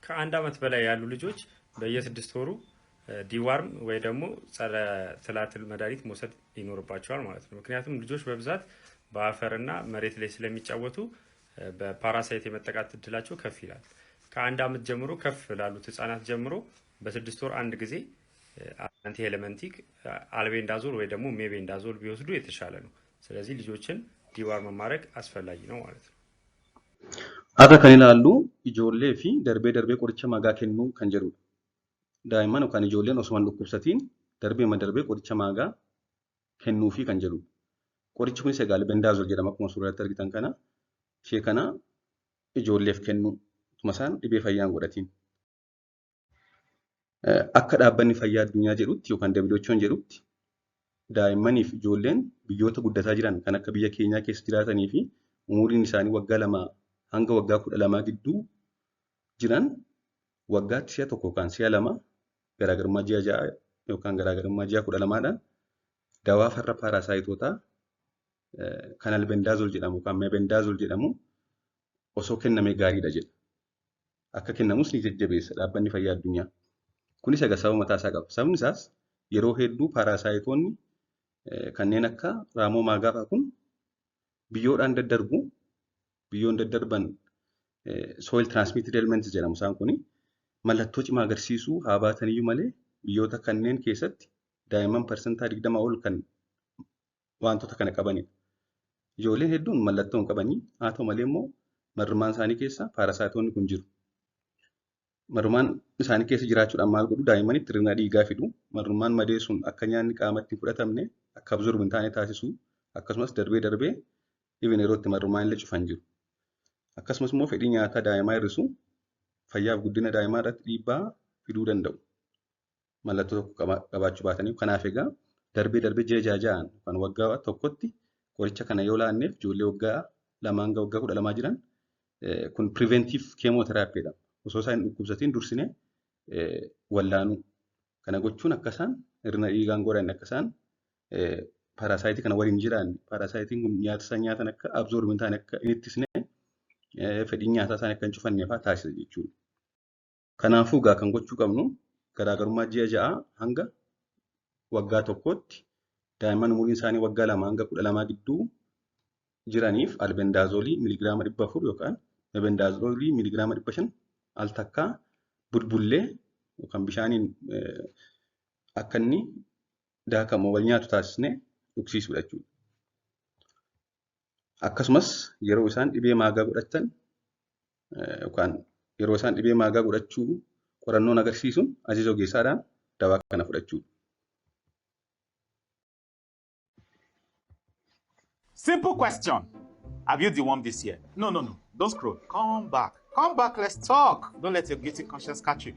ከአንድ አመት በላይ ያሉ ልጆች በየ6 ወሩ ዲዋርም ወይ ደግሞ ጸረ ትላትል መድኃኒት መውሰድ ይኖርባቸዋል ማለት ነው። ምክንያቱም ልጆች በብዛት በአፈርና መሬት ላይ ስለሚጫወቱ በፓራሳይት የመጠቃት እድላቸው ከፍ ይላል። ከአንድ አመት ጀምሮ ከፍ ላሉት ህጻናት ጀምሮ በ6 ወር አንድ ጊዜ አንቲ ኤሌመንቲክ አልቤንዳዞል ወይ ደግሞ ሜቤንዳዞል ቢወስዱ የተሻለ ነው። ስለዚህ ልጆችን ዲዋርም ማድረግ አስፈላጊ ነው ማለት ነው። Akka kan ilaallu ijoollee fi darbee qoricha maagaa kennuu kan jedhudha. Daa'imman yookaan ijoolleen osoo hin dhukkubsatiin darbee qoricha maagaa kennuufii kan jedhudha. Qorichi kunis egaa albendaazol jedhama akkuma suuratti argitan kana. Ishee kana ijoolleef kennu utuma isaan dhibee fayyaa hin godhatiin. Akka dhaabbanni fayyaa addunyaa jedhutti yookaan WHO jedhutti daa'immanii fi ijoolleen biyyoota guddataa jiran kan akka biyya keenyaa keessa jiraatanii fi umuriin isaanii waggaa 2 hanga waggaa 12 gidduu jiran waggaatti si'a tokko yookaan si'a 2 garaagarummaa ji'a 6 yookaan garaagarummaa ji'a 12dhaan dawaa farra paarasaayitootaa kan albendaazol jedhamu yookaan mebendaazol jedhamu osoo kennamee gaariidha jedha. Akka kennamus ni jajjabeessa dhaabbanni fayyaa addunyaa. Kunis egaa sababa mataa isaa qaba. Sababni isaas yeroo hedduu paarasaayitoonni kanneen akka raamoo maagaa fa'aa kun biyyoodhaan daddarbu. Biyyoon daddarban soil transmitted elements jedhamu isaan kuni mallattoo cimaa agarsiisuu haa baataniyyuu malee biyyoota kanneen keessatti daa'imman parsantaa 20 ol kan wantoota kana qabanidha. Ijoolleen hedduun mallattoo hin qabanii haa ta'u malee immoo marrumaan isaanii keessa paarasaayitoonni kun jiru. Marrumaan isaanii keessa jiraachuudhaan maal godhu daa'immanitti hir'ina dhiigaa fidu. Marrumaan madeessuun akka nyaanni qaamatti hin fudhatamne akka absorb hin taane taasisu akkasumas darbee dhibeen yeroo itti marrumaan illee cufan jiru. Akkasumas immoo fedhii nyaataa daa'imaa hir'isu fayyaaf guddina daa'imaa irratti dhiibbaa fiduu danda'u. Mallattoo tokko qabaachuu baatanii kanaaf egaa darbee ji'a 6 yookaan waggaa tokkotti qoricha kana yoo laanneef ijoollee waggaa 2 hanga waggaa 12 jiran kun preventive chemotherapy jedhama. Osoo isaan hin dhukkubsatiin dursinee wallaanuu. Kana gochuun akka isaan hir'ina dhiigaa hin godhanne akka isaan paarasaayitii kana waliin jiraanne paarasaayitiin kun nyaata isaan nyaatan akka absorb hin taane akka hin ittisne fedhii nyaataa isaanii akka hin cufanneef taasisa jechuudha. Kanaafuu egaa kan gochuu qabnu garaagarummaa ji'a 6 hanga waggaa tokkotti daa'imman umuriin isaanii waggaa 2 hanga 12 gidduu jiraniif albendaazolii miligiraama 400 yookaan mebendaazolii miligiraama 500 al takkaa bulbullee yookaan bishaaniin akka inni daakamu wal nyaatu taasisnee dhugsiisuudha jechuudha. Akkasumas yeroo isaan dhibee maagaa godhatan yookaan yeroo isaan dhibee maagaa godhachuu qorannoon agarsiisuun ajaja ogeessaadhaan dawaa kana fudhachuudha. Simple question. Have you dewormed this year? No. Don't scroll. Come back. Let's talk. Don't let your guilty conscience catch you.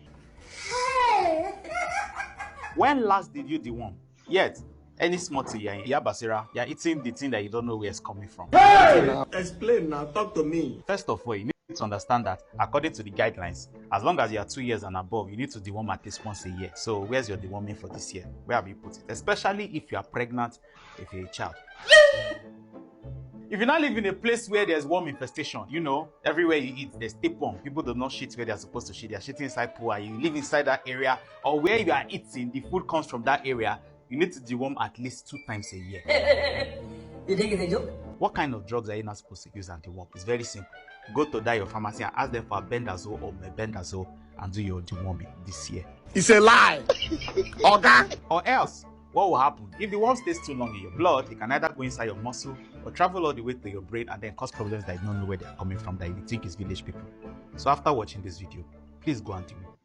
When last did you deworm? Yet, any small thing you're in Yabasira, you're eating the thing that you don't know where it's coming from. Hey! Explain now. Talk to me. First of all, you need to understand that according to the guidelines, as long as you are 2 years and above, you need to deworm at least once a year. So where's your deworming for this year? Where have you put it? Especially if you are pregnant, if you're a child. If you now live in a place where there's worm infestation, you know, everywhere you eat, there's tapeworm. People do not shit where they're supposed to shit. They're shitting inside pool. You live inside that area, or where you are eating, the food comes from that area, you need to deworm at least 2 times a year. You think it's a joke? What kind of drugs are you not supposed to use and deworm? It's very simple. Go to that your pharmacy and ask them for albendazole or mebendazole and do your deworming this year. It's a lie. Okay. Or else, what will happen? If the worm stays too long in your blood, it can either go inside your muscle or travel all the way to your brain and then cause problems that you don't know where they're coming from, that you think is village people. So after watching this video, please go and deworm.